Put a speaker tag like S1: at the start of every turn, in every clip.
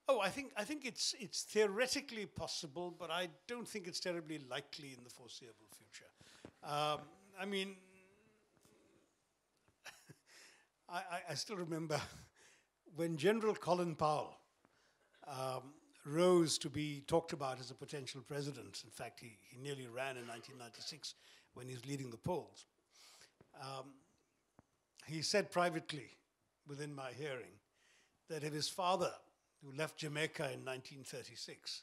S1: Oh, I think it's theoretically possible, but I don't think it's terribly likely in the foreseeable future. I mean, I still remember when General Colin Powell rose to be talked about as a potential president. In fact, he nearly ran in 1996 when he was leading the polls. He said privately, within my hearing, that if his father, who left Jamaica in 1936,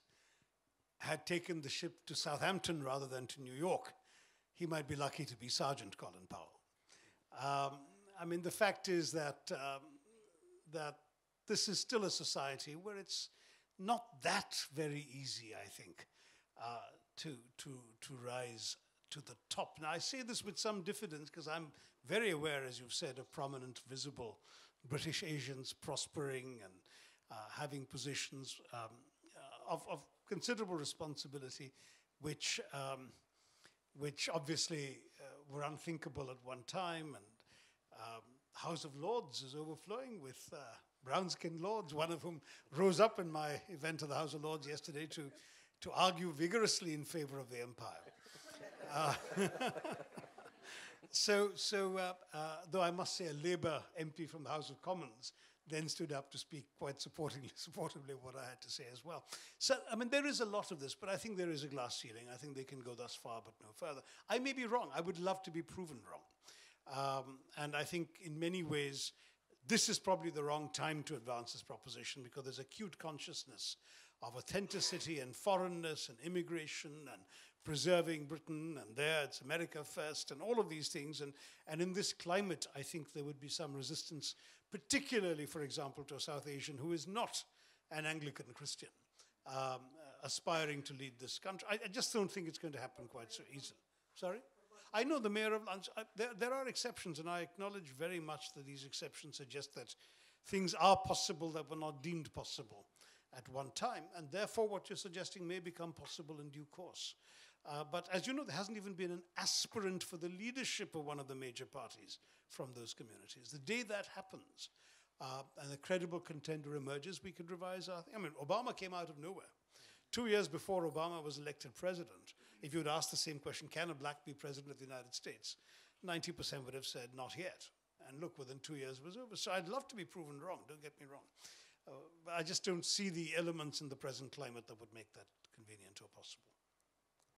S1: had taken the ship to Southampton rather than to New York, he might be lucky to be Sergeant Colin Powell. I mean, the fact is that that this is still a society where it's not that very easy, I think, to rise to the top. Now, I say this with some diffidence because I'm very aware, as you've said, of prominent, visible British Asians prospering and having positions of considerable responsibility, which obviously were unthinkable at one time. And House of Lords is overflowing with brown-skinned lords, one of whom rose up in my event of the House of Lords yesterday to argue vigorously in favor of the empire. Though I must say a Labour MP from the House of Commons then stood up to speak quite supportively of what I had to say as well. So, I mean, there is a lot of this, but I think there is a glass ceiling. I think they can go thus far, but no further. I may be wrong. I would love to be proven wrong. And I think in many ways, this is probably the wrong time to advance this proposition because there's acute consciousness of authenticity and foreignness and immigration and preserving Britain, and there it's America first, and all of these things. And in this climate, I think there would be some resistance, particularly, for example, to a South Asian who is not an Anglican Christian, aspiring to lead this country. I just don't think it's going to happen quite so easily. Sorry? I know the mayor of London, there are exceptions, and I acknowledge very much that these exceptions suggest that things are possible that were not deemed possible at one time, and therefore what you're suggesting may become possible in due course. But as you know, there hasn't even been an aspirant for the leadership of one of the major parties from those communities. The day that happens, and a credible contender emerges, we could revise our thing. I mean, Obama came out of nowhere. 2 years before Obama was elected president, if you would ask the same question, can a black be president of the United States? 90% would have said, not yet. And look, within 2 years it was over. So I'd love to be proven wrong, don't get me wrong. But I just don't see the elements in the present climate that would make that convenient or possible.